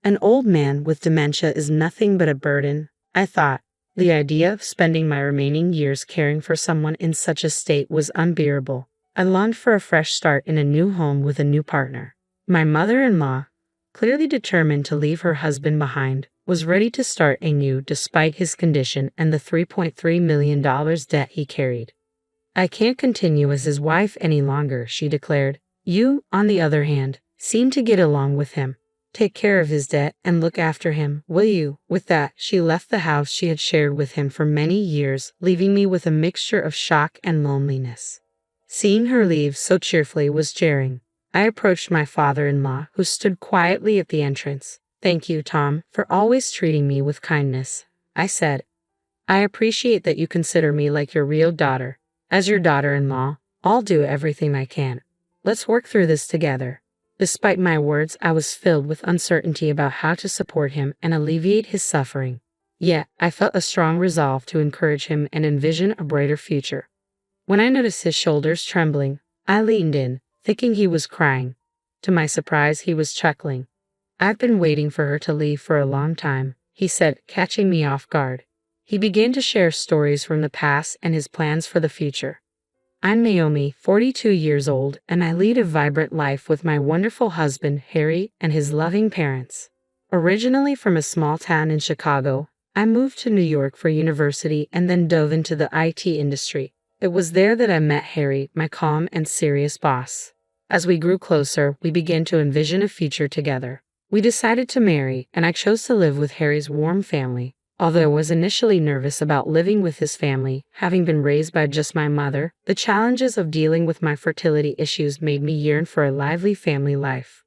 An old man with dementia is nothing but a burden, I thought. The idea of spending my remaining years caring for someone in such a state was unbearable. I longed for a fresh start in a new home with a new partner. My mother-in-law, clearly determined to leave her husband behind, was ready to start anew despite his condition and the $3.3 million debt he carried. I can't continue as his wife any longer, she declared. You, on the other hand, seem to get along with him. Take care of his debt and look after him, will you? With that, she left the house she had shared with him for many years, leaving me with a mixture of shock and loneliness. Seeing her leave so cheerfully was jarring. I approached my father-in-law, who stood quietly at the entrance. Thank you, Tom, for always treating me with kindness, I said. I appreciate that you consider me like your real daughter. As your daughter-in-law, I'll do everything I can. Let's work through this together. Despite my words, I was filled with uncertainty about how to support him and alleviate his suffering. Yet, I felt a strong resolve to encourage him and envision a brighter future. When I noticed his shoulders trembling, I leaned in, thinking he was crying. To my surprise, he was chuckling. I've been waiting for her to leave for a long time, he said, catching me off guard. He began to share stories from the past and his plans for the future. I'm Naomi, 42 years old, and I lead a vibrant life with my wonderful husband, Harry, and his loving parents. Originally from a small town in Chicago, I moved to New York for university and then dove into the IT industry. It was there that I met Harry, my calm and serious boss. As we grew closer, we began to envision a future together. We decided to marry, and I chose to live with Harry's warm family. Although I was initially nervous about living with his family, having been raised by just my mother, the challenges of dealing with my fertility issues made me yearn for a lively family life.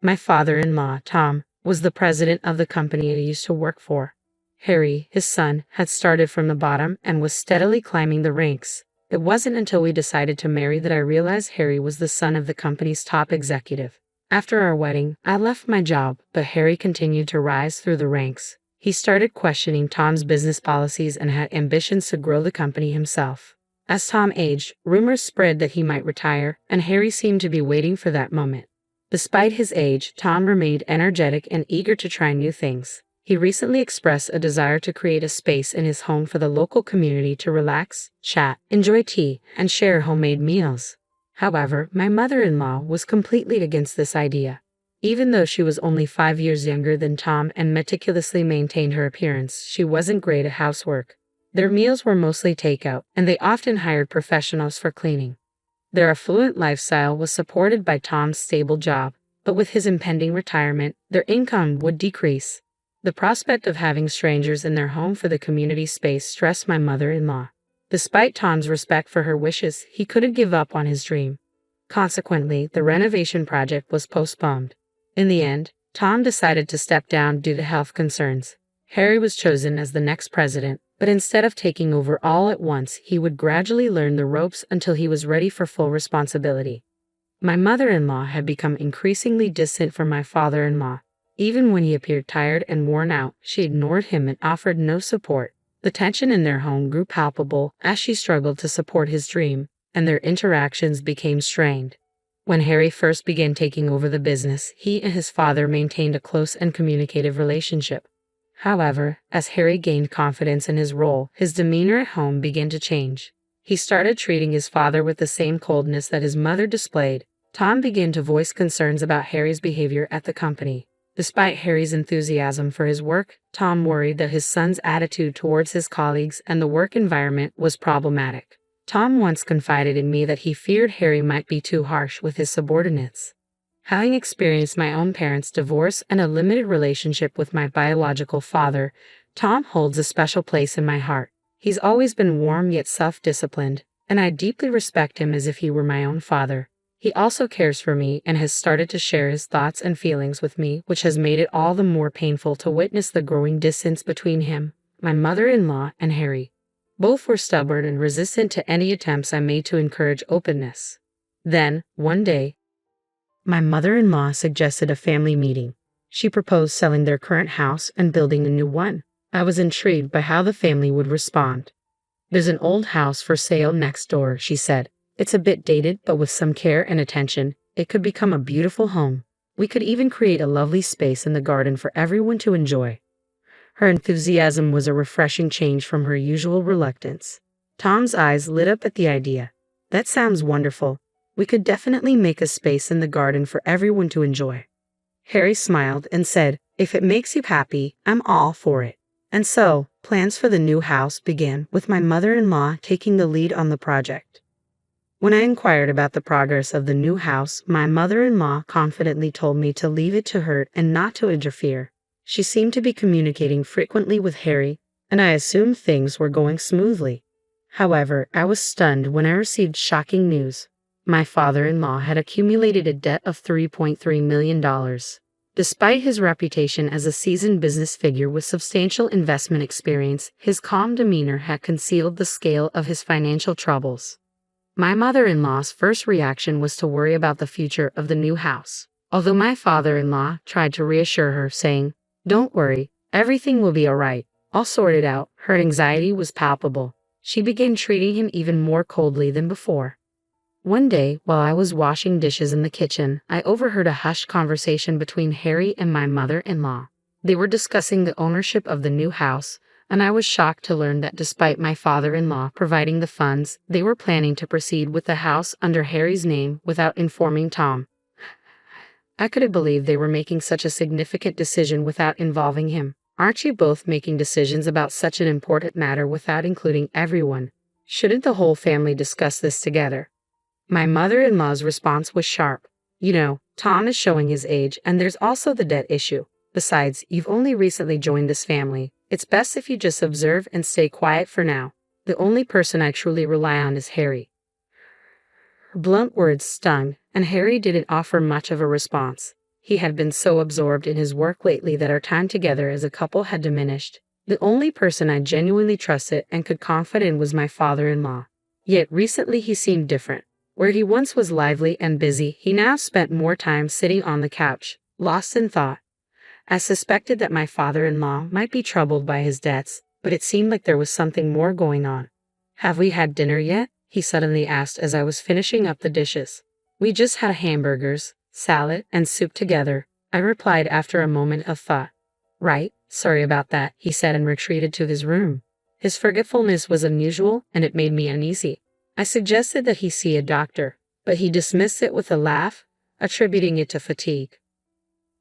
My father-in-law, Tom, was the president of the company I used to work for. Harry, his son, had started from the bottom and was steadily climbing the ranks. It wasn't until we decided to marry that I realized Harry was the son of the company's top executive. After our wedding, I left my job, but Harry continued to rise through the ranks. He started questioning Tom's business policies and had ambitions to grow the company himself. As Tom aged, rumors spread that he might retire, and Harry seemed to be waiting for that moment. Despite his age, Tom remained energetic and eager to try new things. He recently expressed a desire to create a space in his home for the local community to relax, chat, enjoy tea, and share homemade meals. However, my mother-in-law was completely against this idea. Even though she was only 5 years younger than Tom and meticulously maintained her appearance, she wasn't great at housework. Their meals were mostly takeout, and they often hired professionals for cleaning. Their affluent lifestyle was supported by Tom's stable job, but with his impending retirement, their income would decrease. The prospect of having strangers in their home for the community space stressed my mother-in-law. Despite Tom's respect for her wishes, he couldn't give up on his dream. Consequently, the renovation project was postponed. In the end, Tom decided to step down due to health concerns. Harry was chosen as the next president, but instead of taking over all at once, he would gradually learn the ropes until he was ready for full responsibility. My mother-in-law had become increasingly distant from my father-in-law. Even when he appeared tired and worn out, she ignored him and offered no support. The tension in their home grew palpable as she struggled to support his dream, and their interactions became strained. When Harry first began taking over the business, he and his father maintained a close and communicative relationship. However, as Harry gained confidence in his role, his demeanor at home began to change. He started treating his father with the same coldness that his mother displayed. Tom began to voice concerns about Harry's behavior at the company. Despite Harry's enthusiasm for his work, Tom worried that his son's attitude towards his colleagues and the work environment was problematic. Tom once confided in me that he feared Harry might be too harsh with his subordinates. Having experienced my own parents' divorce and a limited relationship with my biological father, Tom holds a special place in my heart. He's always been warm yet self-disciplined, and I deeply respect him as if he were my own father. He also cares for me and has started to share his thoughts and feelings with me, which has made it all the more painful to witness the growing distance between him, my mother-in-law, and Harry. Both were stubborn and resistant to any attempts I made to encourage openness. Then, one day, my mother-in-law suggested a family meeting. She proposed selling their current house and building a new one. I was intrigued by how the family would respond. There's an old house for sale next door, she said. It's a bit dated, but with some care and attention, it could become a beautiful home. We could even create a lovely space in the garden for everyone to enjoy. Her enthusiasm was a refreshing change from her usual reluctance. Tom's eyes lit up at the idea. That sounds wonderful. We could definitely make a space in the garden for everyone to enjoy. Harry smiled and said, "If it makes you happy, I'm all for it." And so, plans for the new house began, with my mother-in-law taking the lead on the project. When I inquired about the progress of the new house, my mother-in-law confidently told me to leave it to her and not to interfere. She seemed to be communicating frequently with Harry, and I assumed things were going smoothly. However, I was stunned when I received shocking news. My father-in-law had accumulated a debt of $3.3 million. Despite his reputation as a seasoned business figure with substantial investment experience, his calm demeanor had concealed the scale of his financial troubles. My mother-in-law's first reaction was to worry about the future of the new house, although my father-in-law tried to reassure her, saying, "Don't worry, everything will be all right. I'll sort it out." Her anxiety was palpable. She began treating him even more coldly than before. One day, while I was washing dishes in the kitchen, I overheard a hushed conversation between Harry and my mother-in-law. They were discussing the ownership of the new house, and I was shocked to learn that despite my father-in-law providing the funds, they were planning to proceed with the house under Harry's name without informing Tom. I couldn't believe they were making such a significant decision without involving him. Aren't you both making decisions about such an important matter without including everyone? Shouldn't the whole family discuss this together? My mother-in-law's response was sharp. "You know, Tom is showing his age, and there's also the debt issue. Besides, you've only recently joined this family. It's best if you just observe and stay quiet for now. The only person I truly rely on is Harry." Her blunt words stung, and Harry didn't offer much of a response. He had been so absorbed in his work lately that our time together as a couple had diminished. The only person I genuinely trusted and could confide in was my father-in-law. Yet recently he seemed different. Where he once was lively and busy, he now spent more time sitting on the couch, lost in thought. I suspected that my father-in-law might be troubled by his debts, but it seemed like there was something more going on. "Have we had dinner yet?" he suddenly asked as I was finishing up the dishes. "We just had hamburgers, salad, and soup together," I replied after a moment of thought. "Right, sorry about that," he said and retreated to his room. His forgetfulness was unusual, and it made me uneasy. I suggested that he see a doctor, but he dismissed it with a laugh, attributing it to fatigue.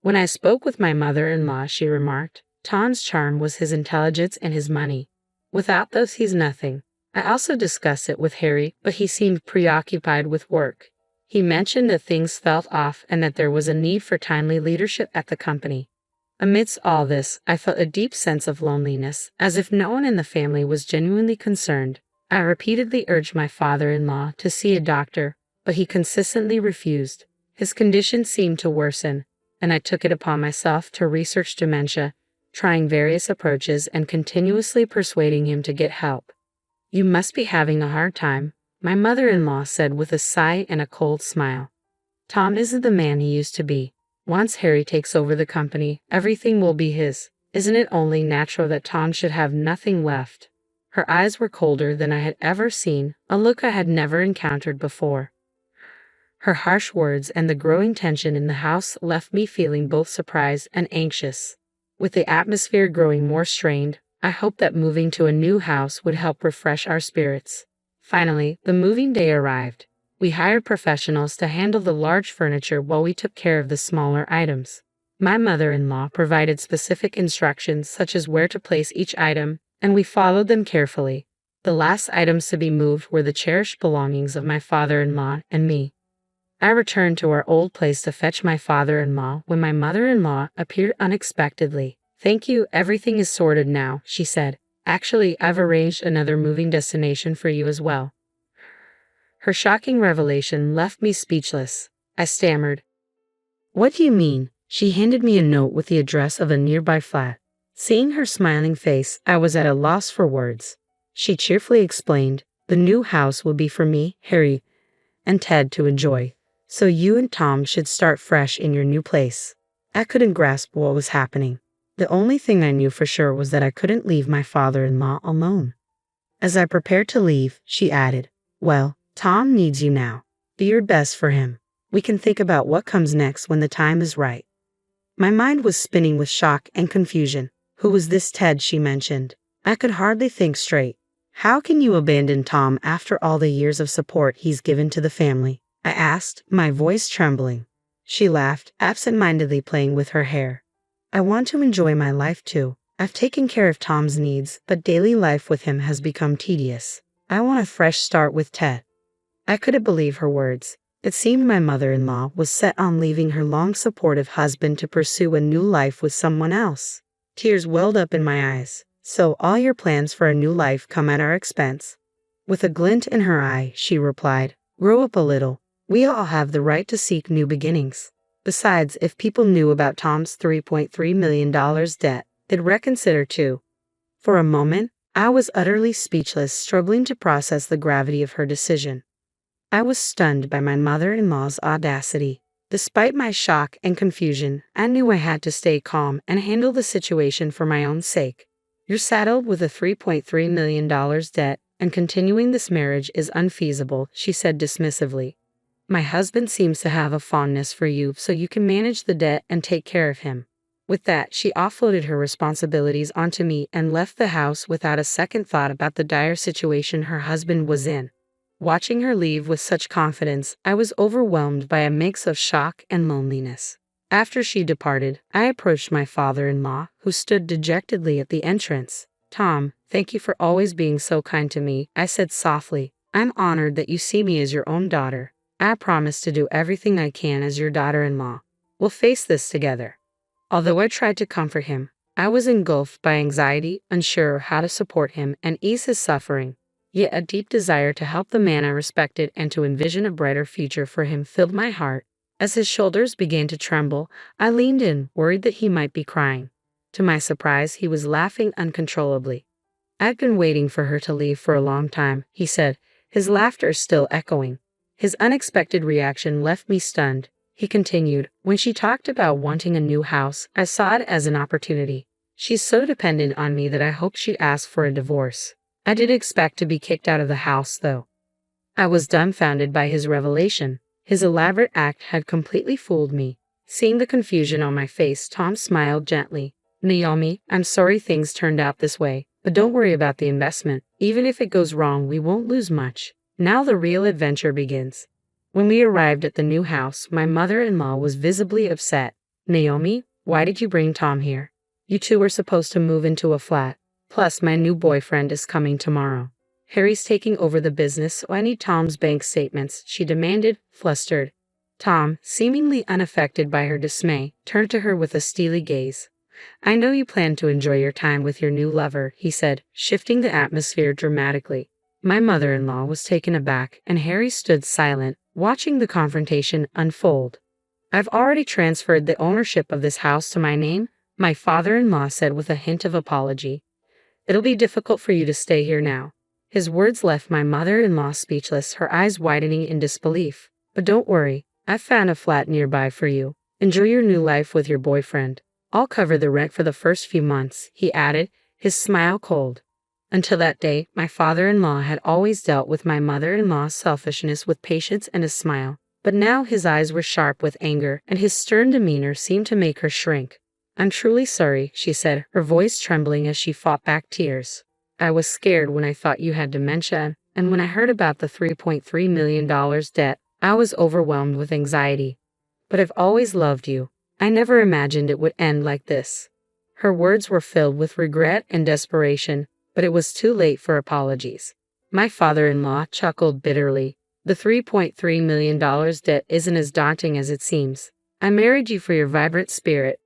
When I spoke with my mother-in-law, she remarked, "Tom's charm was his intelligence and his money. Without those, he's nothing." I also discussed it with Harry, but he seemed preoccupied with work. He mentioned that things felt off and that there was a need for timely leadership at the company. Amidst all this, I felt a deep sense of loneliness, as if no one in the family was genuinely concerned. I repeatedly urged my father-in-law to see a doctor, but he consistently refused. His condition seemed to worsen, and I took it upon myself to research dementia, trying various approaches and continuously persuading him to get help. "You must be having a hard time," my mother-in-law said with a sigh and a cold smile. "Tom isn't the man he used to be. Once Harry takes over the company, everything will be his. Isn't it only natural that Tom should have nothing left?" Her eyes were colder than I had ever seen, a look I had never encountered before. Her harsh words and the growing tension in the house left me feeling both surprised and anxious. With the atmosphere growing more strained, I hoped that moving to a new house would help refresh our spirits. Finally, the moving day arrived. We hired professionals to handle the large furniture while we took care of the smaller items. My mother-in-law provided specific instructions such as where to place each item, and we followed them carefully. The last items to be moved were the cherished belongings of my father-in-law and me. I returned to our old place to fetch my father-in-law when my mother-in-law appeared unexpectedly. "Thank you, everything is sorted now," she said. "Actually, I've arranged another moving destination for you as well." Her shocking revelation left me speechless. I stammered, "What do you mean?" She handed me a note with the address of a nearby flat. Seeing her smiling face, I was at a loss for words. She cheerfully explained, "The new house will be for me, Harry, and Ted to enjoy. So you and Tom should start fresh in your new place." I couldn't grasp what was happening. The only thing I knew for sure was that I couldn't leave my father-in-law alone. As I prepared to leave, she added, "Well, Tom needs you now. Do your best for him." We can think about what comes next when the time is right. My mind was spinning with shock and confusion. Who was this Ted she mentioned? I could hardly think straight. How can you abandon Tom after all the years of support he's given to the family? I asked, my voice trembling. She laughed, absent-mindedly playing with her hair. I want to enjoy my life too. I've taken care of Tom's needs, but daily life with him has become tedious. I want a fresh start with Ted. I couldn't believe her words. It seemed my mother-in-law was set on leaving her long supportive husband to pursue a new life with someone else. Tears welled up in my eyes. So all your plans for a new life come at our expense? With a glint in her eye, she replied, grow up a little. We all have the right to seek new beginnings. Besides, if people knew about Tom's $3.3 million debt, they'd reconsider too. For a moment, I was utterly speechless, struggling to process the gravity of her decision. I was stunned by my mother-in-law's audacity. Despite my shock and confusion, I knew I had to stay calm and handle the situation for my own sake. You're saddled with a $3.3 million debt, and continuing this marriage is unfeasible, she said dismissively. My husband seems to have a fondness for you, so you can manage the debt and take care of him. With that, she offloaded her responsibilities onto me and left the house without a second thought about the dire situation her husband was in. Watching her leave with such confidence, I was overwhelmed by a mix of shock and loneliness. After she departed, I approached my father-in-law, who stood dejectedly at the entrance. Tom, thank you for always being so kind to me, I said softly. I'm honored that you see me as your own daughter. I promise to do everything I can as your daughter-in-law. We'll face this together. Although I tried to comfort him, I was engulfed by anxiety, unsure how to support him and ease his suffering. Yet a deep desire to help the man I respected and to envision a brighter future for him filled my heart. As his shoulders began to tremble, I leaned in, worried that he might be crying. To my surprise, he was laughing uncontrollably. I've been waiting for her to leave for a long time, he said, his laughter still echoing. His unexpected reaction left me stunned. He continued, when she talked about wanting a new house, I saw it as an opportunity. She's so dependent on me that I hoped she'd ask for a divorce. I didn't expect to be kicked out of the house, though. I was dumbfounded by his revelation. His elaborate act had completely fooled me. Seeing the confusion on my face, Tom smiled gently. Naomi, I'm sorry things turned out this way, but don't worry about the investment. Even if it goes wrong, we won't lose much. Now the real adventure begins. When we arrived at the new house, my mother-in-law was visibly upset. Naomi, why did you bring Tom here? You two were supposed to move into a flat. Plus, my new boyfriend is coming tomorrow. Harry's taking over the business, so I need Tom's bank statements, she demanded, flustered. Tom, seemingly unaffected by her dismay, turned to her with a steely gaze. I know you plan to enjoy your time with your new lover, he said, shifting the atmosphere dramatically. My mother-in-law was taken aback, and Harry stood silent, watching the confrontation unfold. I've already transferred the ownership of this house to my name, my father-in-law said with a hint of apology. It'll be difficult for you to stay here now. His words left my mother-in-law speechless, her eyes widening in disbelief. But don't worry, I've found a flat nearby for you. Enjoy your new life with your boyfriend. I'll cover the rent for the first few months, he added, his smile cold. Until that day, my father-in-law had always dealt with my mother-in-law's selfishness with patience and a smile. But now his eyes were sharp with anger, and his stern demeanor seemed to make her shrink. I'm truly sorry, she said, her voice trembling as she fought back tears. I was scared when I thought you had dementia, and when I heard about the $3.3 million debt, I was overwhelmed with anxiety. But I've always loved you. I never imagined it would end like this. Her words were filled with regret and desperation, but it was too late for apologies. My father-in-law chuckled bitterly. The $3.3 million debt isn't as daunting as it seems. I married you for your vibrant spirit,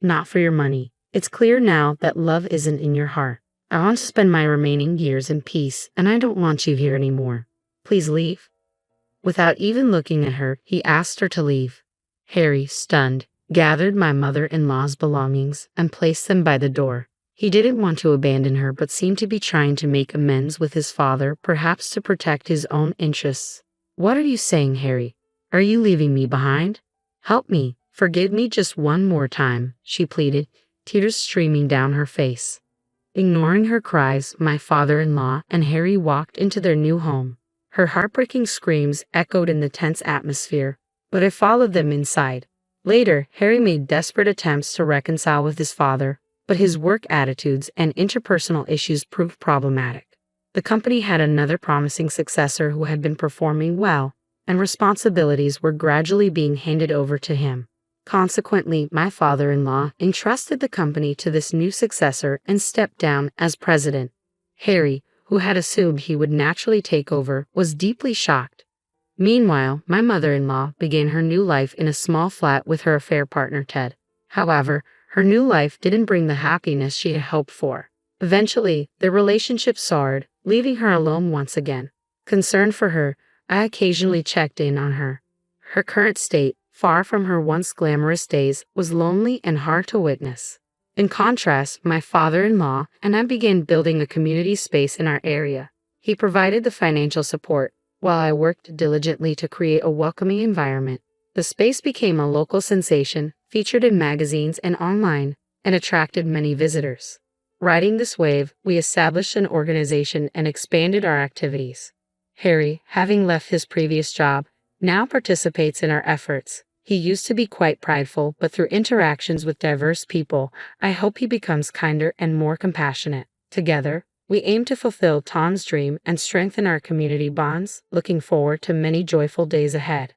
not for your money. It's clear now that love isn't in your heart. I want to spend my remaining years in peace, and I don't want you here anymore. Please leave. Without even looking at her, he asked her to leave. Harry, stunned, gathered my mother-in-law's belongings and placed them by the door. He didn't want to abandon her but seemed to be trying to make amends with his father, perhaps to protect his own interests. What are you saying, Harry? Are you leaving me behind? Help me. Forgive me just one more time, she pleaded, tears streaming down her face. Ignoring her cries, my father-in-law and Harry walked into their new home. Her heartbreaking screams echoed in the tense atmosphere. but I followed them inside. Later, Harry made desperate attempts to reconcile with his father, but his work attitudes and interpersonal issues proved problematic. The company had another promising successor who had been performing well, and responsibilities were gradually being handed over to him. Consequently, my father-in-law entrusted the company to this new successor and stepped down as president. Harry, who had assumed he would naturally take over, was deeply shocked. Meanwhile, my mother-in-law began her new life in a small flat with her affair partner Ted. However, her new life didn't bring the happiness she had hoped for. Eventually, their relationship soured, leaving her alone once again. Concerned for her, I occasionally checked in on her. Her current state, far from her once glamorous days, was lonely and hard to witness. In contrast, my father-in-law and I began building a community space in our area. He provided the financial support, while I worked diligently to create a welcoming environment. The space became a local sensation, featured in magazines and online, and attracted many visitors. Riding this wave, we established an organization and expanded our activities. Harry, having left his previous job, now participates in our efforts. He used to be quite prideful, but through interactions with diverse people, I hope he becomes kinder and more compassionate. Together, we aim to fulfill Tom's dream and strengthen our community bonds, looking forward to many joyful days ahead.